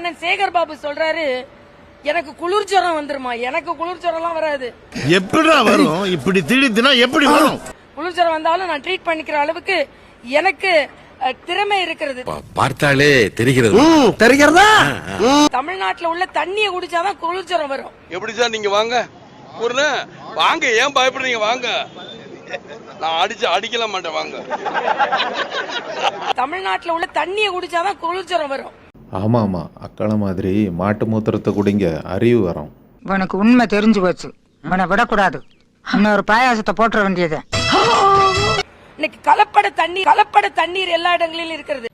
அண்ணன் சேகர் பாபு சொல்றாரு எனக்கு குளிர் ஜுரம் வந்துருமா. எனக்கு குளிர் ஜுரம் எல்லாம் வராது. எப்படிடா வரும்? இப்படி திடீர்னா எப்படி வரும்? குளிர் ஜுரம் வந்தாலும் நான் ட்ரீட் பண்ணிக்கிற அளவுக்கு எனக்கு திறமை இருக்கிறது. பார்த்தாலே தெரிகிறது. தெரிகிறதா? தமிழ்நாட்டுல உள்ள தண்ணியை குடிச்சாதான் குளிர் ஜுரம் வரும். எப்படி சார் நீங்க வாங்க வாங்க, ஏன் பயப்படுறீங்க? வாங்க, நான் அடிக்கல மாட்டேன். வாங்க. தமிழ்நாட்டுல உள்ள தண்ணியை குடிச்சாதான் குளிர் ஜுரம் வரும். ஆமா ஆமா, அக்கள மாதிரி மாட்டு மூத்திரத்தை குடிங்க, அறிவு வரும். உனக்கு உண்மை தெரிஞ்சு போச்சு, உன்னை விடக்கூடாது. இன்னொரு பாயாசத்தை போட்டுற வேண்டியது. இன்னைக்கு கலப்பட தண்ணீர் எல்லா இடங்களிலும் இருக்கிறது.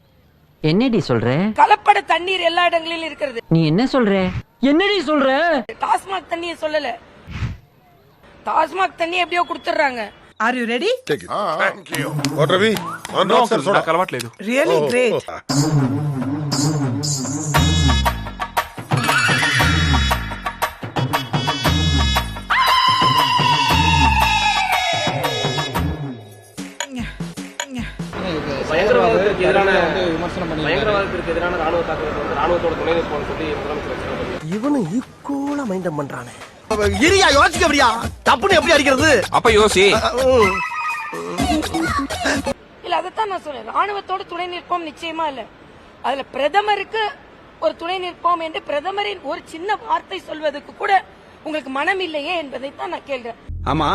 என்னடி சொல்ற? கலப்பட தண்ணீர் எல்லா இடங்களிலும் இருக்கிறது. நீ என்ன சொல்ற? என்னடி சொல்ற? டாஸ்மாக் தண்ணியை சொல்லல, டாஸ்மாக் தண்ணி எப்படியோ கொடுத்துறாங்க. Are you ready? Thank you. What Ravi? No sir, నాకు అలవాట్లేదు. Really great. இவனு ஈக்குவலா மைண்டம் பண்றானே. இரியா யோசிக்க அப்படியா? தப்புன்னு எப்படி அடிக்கிறது? அப்ப யோசி. இல்ல, அதத்தான் நான் சொல்றேன். ராணுவத்தோடு துணை நிற்போம் நிச்சயமா இல்ல. அதுல பிரதமருக்கு ஒரு துணை நிற்போம் என்று பிரதமரின் ஒரு சின்ன வார்த்தை சொல்வதற்கு கூட உங்களுக்கு மனம் இல்லையே என்பதைத்தான் நான் கேள்றேன். ஆமா,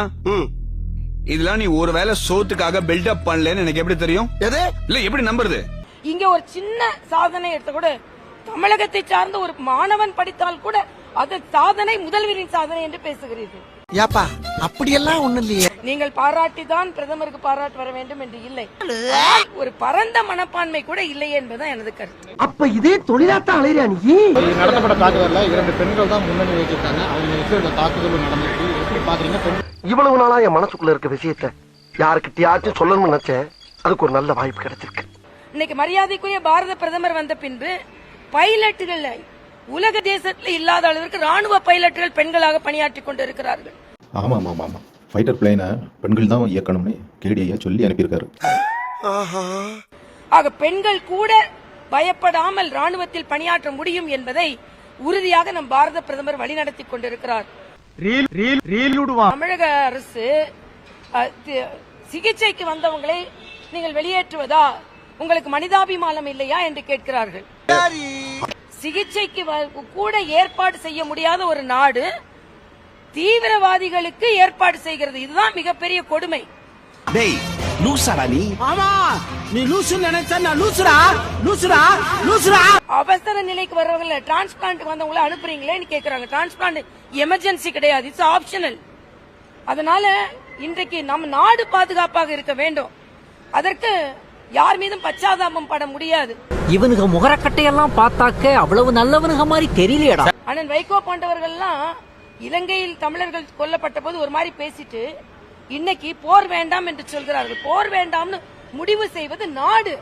இதெல்லாம் நீ ஒருவேளை சோத்துக்காக பில்டப் பண்ணலன்னு எனக்கு எப்படி தெரியும்? இல்ல எப்படி நம்புறது? இங்க ஒரு சின்ன சாதனை எடுத்த கூட தமிழகத்தை சார்ந்த ஒரு மாணவன் படித்தால் கூட அது சாதனை, முதல்வரின் சாதனை என்று பேசுகிறீர்கள். யாப்பா அப்படியெல்லாம் ஒண்ணு இல்லையே. நீங்கள் பாராட்டிதான் பிரதமருக்கு பாராட்டு வர வேண்டும் என்று இல்லை, ஒரு பரந்த மனப்பான்மை கூட இல்லை என்பதுதான் எனது கருத்து. அப்ப இதே தொழிலாத்தான் அலையிறியா நீ? நடத்தப்பட்ட தாக்குதல்ல 2 பெண்கள் தான் முன்னணி வச்சிருக்காங்க. அவங்க தாக்குதல் நடந்துச்சு. எப்படி பாக்குறீங்க? இவ்வளவு நாளா என் மனசுக்குள்ள இருக்க விஷயத்த யாருக்கிட்டயாச்சும் சொல்லணும்னு நினைச்சேன். அதுக்கு ஒரு நல்ல வாய்ப்பு கிடைச்சிருக்கு. இன்னைக்கு மரியாதைக்குரிய பாரத பிரதமர் வந்த பின்பு பைலட்டுகள் உலக தேசத்துல இல்லாத அளவிற்கு ராணுவ பைலட்டுகள் பெண்களாக பணியாற்றி கொண்டு இருக்கிறார்கள். ஆமா ஆமா ஆமா, ஃபைட்டர் பிளைனை பெண்கள் தான் இயக்கணும்னு கேடிஐயா சொல்லி அனுப்பியிருக்காரு. ஆக பெண்கள் கூட பயப்படாமல் ராணுவத்தில் பணியாற்ற முடியும் என்பதை உறுதியாக நம் பாரத பிரதமர் வழிநடத்தி கொண்டிருக்கிறார். தமிழக அரசு சிகிச்சைக்கு வந்தவங்களை நீங்கள் வெளியேற்றுவதா, உங்களுக்கு மனிதாபிமானம் இல்லையா என்று கேட்கிறார்கள். சிகிச்சைக்கு கூட ஏற்பாடு செய்ய முடியாத ஒரு நாடு தீவிரவாதிகளுக்கு ஏற்பாடு செய்கிறது. இதுதான் மிகப்பெரிய கொடுமை. டேய் லூசாடா நீ? ஆமா, நீ லூசு நினைச்சா நான் லூசுடா. அவசர நிலைக்கு வர்றவங்கள டிரான்ஸ்பிளான்ட் வந்தவங்கள அனுப்புறீங்களேன்னு கேக்குறாங்க. டிரான்ஸ்பிளான்ட் எமர்ஜென்சி கிடையாது, இட்ஸ் ஆப்ஷனல். அதனால இன்றைக்கு நம் நாடு பாதுகாப்பாக இருக்க வேண்டும். அதற்கு யார் மீதும் பச்சாதாபம் பட முடியாது. இவனுக்கு முகரக்கட்டையெல்லாம் பார்த்தாக்க அவ்வளவு நல்லவனுங்க மாதிரி தெரியலையடா. அண்ணன் வைகோ போன்றவர்கள்லாம் இலங்கையில் தமிழர்கள் கொல்லப்பட்ட போது ஒரு மாதிரி பேசிட்டு இன்னைக்கு போர் வேண்டாம் என்று சொல்கிறார்கள். போர் வேண்டாம்னு முடிவு செய்வது நாடு.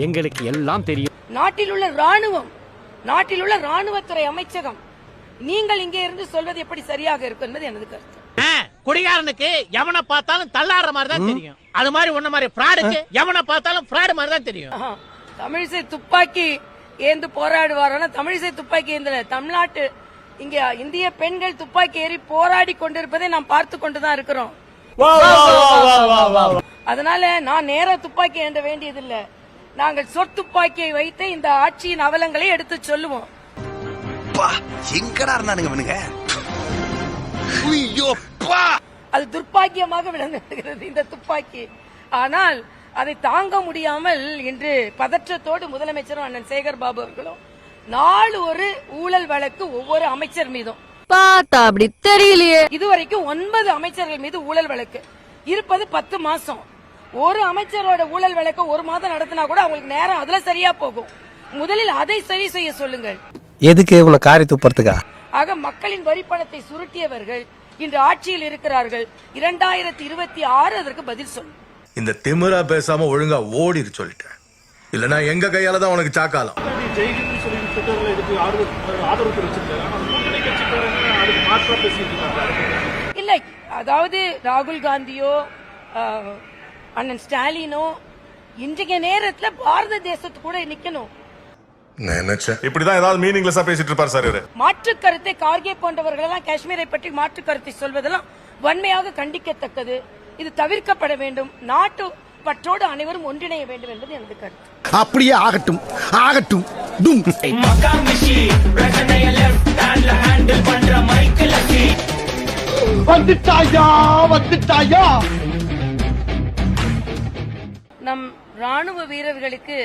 எங்களுக்கு எல்லாம் தெரியும். நாட்டில் உள்ள ராணுவம், நாட்டில் உள்ள ராணுவத்துறை அமைச்சகம். நீங்கள் இங்கே இருந்து சொல்வது எப்படி சரியாக இருக்கும் என்பது எனது கருத்து. குடிகாரனுக்கு எவனை பார்த்தாலும் தள்ளாடுற மாதிரி தான் தெரியும். அது மாதிரி ஒன்ன மாதிரி ஃப்ராடுக்கு எவனை பார்த்தாலும் ஃப்ராடு மாதிரி தான் தெரியும். தமிழிசை துப்பாக்கி ஏந்து போராடுவாரான தமிழிசை துப்பாக்கி ஏந்தல. தமிழ்நாட்டு இங்க இந்திய பெண்கள் துப்பாக்கி ஏறி போராடி கொண்டிருப்பதை நாம் பார்த்து கொண்டுதான் இருக்கிறோம். அதனால நான் நேர துப்பாக்கி ஏந்த வேண்டியதில்லை. நாங்கள் சொத்துப்பாக்கியை வைத்து இந்த ஆட்சியின் அவலங்களை எடுத்து சொல்லுவோம். அது துர்ப்பாக்கியமாக விளங்குகிறது இந்த துப்பாக்கி. ஆனால் அதை தாங்க முடியாமல் இன்று பதற்றத்தோடு முதலமைச்சரும் அண்ணன் சேகர் பாபு அவர்களும் நாலு ஒரு ஊழல் வழக்கு ஒவ்வொரு அமைச்சர் மீதும் பார்த்தா அப்படி தெரியலையே. இதுவரைக்கும் 9 அமைச்சர்கள் மீது ஊழல் வழக்கு இருப்பது 10 மாசம். ஒரு அமைச்சரோட ஊழல் வழக்கு 1 மாதம் நடத்தினா கூட அவங்களுக்கு நேரம் அதுல சரியா போகும். முதலில் அதை சரி செய்ய சொல்லுங்கள். எதுக்கு உன காரி துப்புறதுக்கா? ஆக மக்களின் வரி பணத்தை சுருட்டியவர்கள் இன்று ஆட்சியில் இருக்கிறார்கள். 2026 அதற்கு பதில் சொல்லும். இந்த திமிரா பேசாம ஒழுங்கா ஓடிரு சொல்லிட்டேன். இல்லனா எங்க கையால தான் உனக்கு சாக்காலம். இல்ல, அதாவது ராகுல் காந்தியோ அண்ணன் ஸ்டாலினோ இன்றைய நேரத்துல பாரத தேசத்து கூட நிக்கணும். நினைச்சேன். இப்படிதான் ஏதாவது மீனிங்லெஸ்ஸா பேசிட்டு இருப்பார் சார் இவரு. மாற்று கருத்தை கார்கே போன்றவர்கள் எல்லாம் காஷ்மீரை பற்றி மாற்று கருத்தை சொல்வதெல்லாம் வன்மையாக கண்டிக்கத்தக்கது. இது தவிர்க்கப்பட வேண்டும். நாட்டு பற்றோடு அனைவரும் ஒன்றிணைய வேண்டும் என்பது எனது கருத்து. அப்படியே ஆகட்டும் ஆகட்டும். வந்துட்டாயா வந்துட்டாயா. நம் ராணுவ வீரர்களுக்கு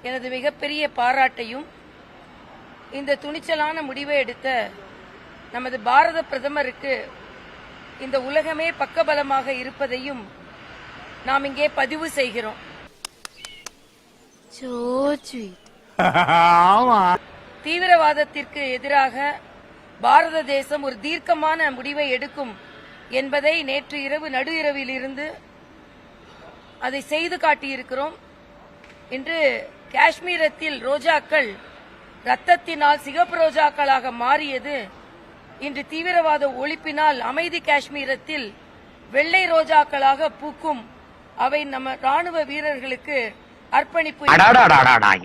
எனது மிகப்பெரிய பாராட்டையும், இந்த துணிச்சலான முடிவை எடுத்த நமது பாரத பிரதமருக்கு இந்த உலகமே பக்கபலமாக இருப்பதையும் நாம் இங்கே பதிவு செய்கிறோம். தீவிரவாதத்திற்கு எதிராக பாரத தேசம் ஒரு தீர்க்கமான முடிவை எடுக்கும் என்பதை நேற்று இரவு நடு இரவில் இருந்து அதை செய்து காட்டியிருக்கிறோம். இன்று காஷ்மீரத்தில் ரோஜாக்கள் ரத்தத்தினால் சிகப்பு ரோஜாக்களாக மாறியது. இன்று தீவிரவாத ஒழிப்பினால் அமைதி காஷ்மீரத்தில் வெள்ளை ரோஜாக்களாக பூக்கும். அவை நம்ம ராணுவ வீரர்களுக்கு அர்ப்பணிப்பு.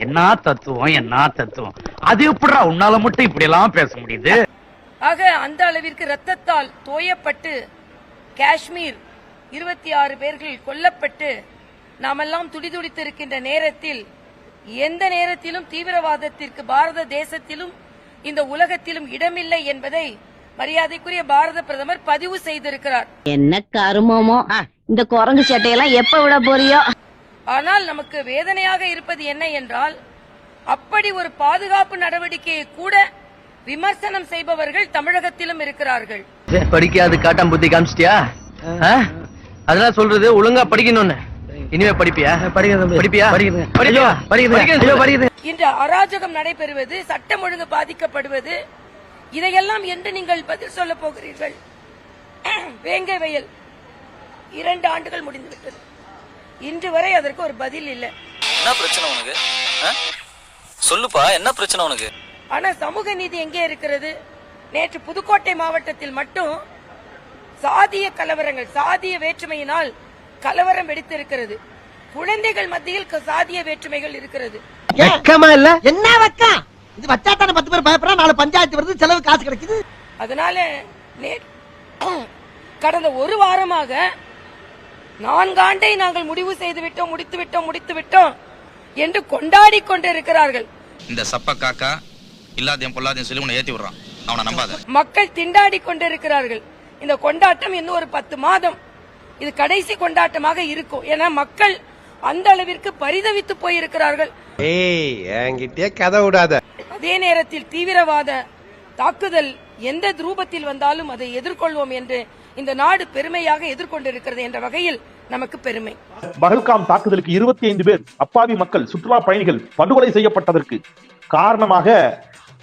என்ன தத்துவம் என்ன தத்துவம், அது எப்படா உன்னால மட்டும் இப்படி எல்லாம் பேச முடியுது? ஆக அந்த அளவிற்கு ரத்தத்தால் தோயப்பட்டு காஷ்மீர் 26 பேர்கள் கொல்லப்பட்டு நாமெல்லாம் துடிதுடித்திருக்கின்ற நேரத்தில், எந்த நேரத்திலும் தீவிரவாதத்திற்கு பாரத தேசத்திலும் இந்த உலகத்திலும் இடமில்லை என்பதை மரியாதைக்குரிய பாரத பிரதமர் பதிவு செய்திருக்கிறார். என்ன கருமமோ இந்த குரங்கு சட்டையெல்லாம் எப்ப விட போறியோ? ஆனால் நமக்கு வேதனையாக இருப்பது என்ன என்றால், அப்படி ஒரு பாதுகாப்பு நடவடிக்கையை கூட விமர்சனம் செய்பவர்கள் தமிழகத்திலும் இருக்கிறார்கள். படிக்காது காட்டாம புத்தி காமிச்சிட்டியா? அதெல்லாம் சொல்றது ஒழுங்கா படிக்கணும்னு. இனிமே படிப்பியா? இன்று அராஜகம் நடைபெறுவது, சட்டம் ஒழுங்கு பாதிக்கப்படுவது, இதையெல்லாம் என்று நீங்கள் பதில் சொல்ல போகிறீர்கள்? வேங்கை வயல் 2 ஆண்டுகள் முடிந்துவிட்டது. இன்று வரை அதற்கு ஒரு பதில் இல்லை. என்ன பிரச்சனை உனக்கு? சொல்லுப்பா, என்ன பிரச்சனை உனக்கு? ஆனா சமூக நீதி எங்கே இருக்கிறது? நேற்று புதுக்கோட்டை மாவட்டத்தில் மட்டும் சாதிய கலவரங்கள், சாதிய வேற்றுமையினால் கலவரம் வெடித்திருக்கிறது. குழந்தைகள் மத்தியில் சாதிய வேற்றுமைகள் இருக்கிறது. வெக்கமா இல்ல? என்ன வெக்கம் இது? வச்சாத்தான 10 பேர் பயப்படுறா, 4 பஞ்சாயத்து வருது, செலவு காசு கிடைக்குது. அதனால கடந்த ஒரு வாரமாக 4 ஆண்டை நாங்கள் முடிவு செய்து விட்டோம், முடித்து விட்டோம் என்று கொண்டாடி கொண்டிருக்கிறார்கள். இந்த சப்ப காக்கா இல்லாதையும் பொல்லாதையும் சொல்லி உன்னை ஏத்தி விடுறான், அவனை நம்பாத. மக்கள் திண்டாடி கொண்டிருக்கிறார்கள். இந்த கொண்டாட்டம் இன்னும் ஒரு 10 மாதம் இது கடைசி கொண்டாட்டமாக இருக்கும். ஏன்னா மக்கள் அந்த அளவிற்கு பரிதவித்து போயிருக்கிறார்கள். கதை விடாத. அதே நேரத்தில் தீவிரவாத தாக்குதல் எந்த ரூபத்தில் வந்தாலும் அதை எதிர்கொள்வோம் என்று இந்த நாடு பெருமையாக எதிர்கொண்டிருக்கிறது என்ற வகையில் நமக்கு பெருமை. பஹல்காம் தாக்குதலுக்கு 25 பேர் அப்பாவி மக்கள், சுற்றுலா பயணிகள் படுகொலை செய்யப்பட்டதற்கு காரணமாக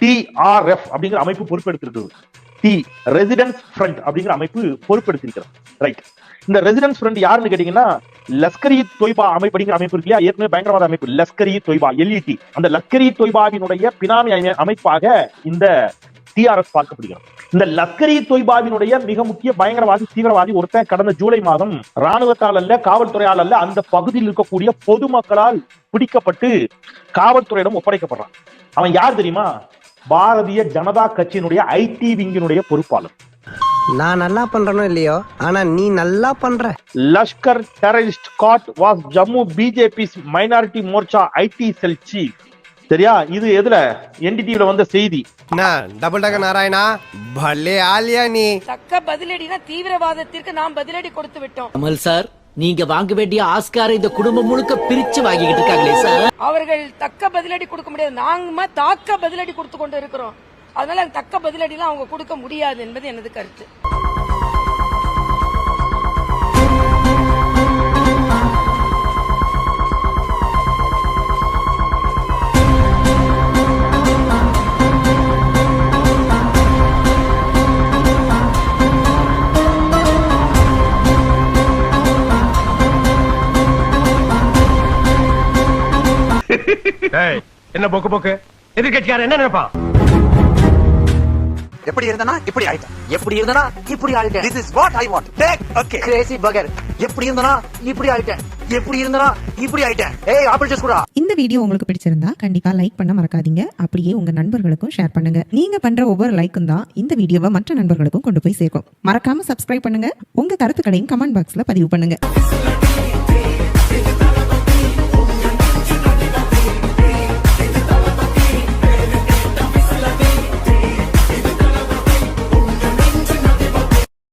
TRF அப்படிங்கிற அமைப்பு பொறுப்பெடுத்திருக்கிறது. தி ரெசிடென்ஸ் ஃப்ரண்ட் அப்படிங்கிற அமைப்பு பொறுப்பெடுத்திருக்கிறது. ரைட். இந்த ரெசிடென்ஸ் ஃப்ரண்ட் யாருன்னு கேட்டீங்கன்னா, லஷ்கர் இ தொய்பா அமைப்பு அப்படிங்கிற அமைப்பு இருக்கு இல்லையா, ஏற்கனவே பயங்கரவாத அமைப்பு லஷ்கர் இ தொய்பா LET. அந்த லஷ்கர் இ தொய்பாவினுடைய பினாமி அமைப்பாக இந்த TRF பார்க்கப்படுகிறது. இந்த லஷ்கர் இ தொய்பாவினுடைய மிக முக்கிய பயங்கரவாதி, தீவிரவாதி ஒருத்தன் கடந்த ஜூலை மாதம் ராணுவத்தால் அல்ல, காவல்துறையால் அல்ல, அந்த பகுதியில் இருக்கக்கூடிய பொதுமக்களால் பிடிக்கப்பட்டு காவல்துறையிடம் ஒப்படைக்கப்படுறான். அவன் யார் தெரியுமா? பாரதிய ஜனதா கட்சியினுடைய IT விங்கினுடைய பொறுப்பாளர். நான் நல்லா பண்றனோ இல்லையோ, ஆனா நீ நல்லா பண்ற. Lashkar terrorist got was Jammu BJP's minority morcha IT cell chief. சரியா? இது எதுல? NDTV வந்த செய்தி. டபுள் டக்க நாராயணா, பல்லே ஆலியா நீ. தக்க பதிலடினா தீவிரவாதத்திற்கு நாம் பதிலடி கொடுத்து விட்டோம். கமல் சார், நீங்க வாங்க வேண்டிய ஆஸ்காரை இந்த குடும்பம் முழுக்க பிரிச்சு வாங்கிக்கிட்டு இருக்காங்களே சார். அவர்கள் தக்க பதிலடி கொடுக்க முடியாது, நாங்க தாக்க பதிலடி கொடுத்து கொண்டு இருக்கிறோம். அதனால தக்க பதிலடி எல்லாம் அவங்க கொடுக்க முடியாது என்பது எனது கருத்து. என்ன போக்கு எதிர்கட்சிக்காரன் என்ன நினைப்பான்? எப்படி இருந்தனா இப்படி ஆயிட்டேன், எப்படி இருந்தனா இப்படி ஆயிட்டேன். This is what I want. Take okay. Crazy burger. எப்படி இருந்தனா இப்படி ஆயிட்டேன், எப்படி இருந்தனா இப்படி ஆயிட்டேன். ஏய் ஆப்பிள் ஜூஸ் குடா. இந்த வீடியோ உங்களுக்கு பிடிச்சிருந்தா கண்டிப்பா லைக் பண்ண மறக்காதீங்க. அப்படியே உங்க நண்பர்களுக்கும் ஷேர் பண்ணுங்க. நீங்க பண்ற ஒவ்வொரு லைக்கும் தான் இந்த வீடியோவை மற்ற நண்பர்களுக்கும் கொண்டு போய் சேர்க்கும். மறக்காம சப்ஸ்கிரைப் பண்ணுங்க. உங்க கருத்துக்களையும் கமெண்ட் பாக்ஸ்ல பதிவு பண்ணுங்க.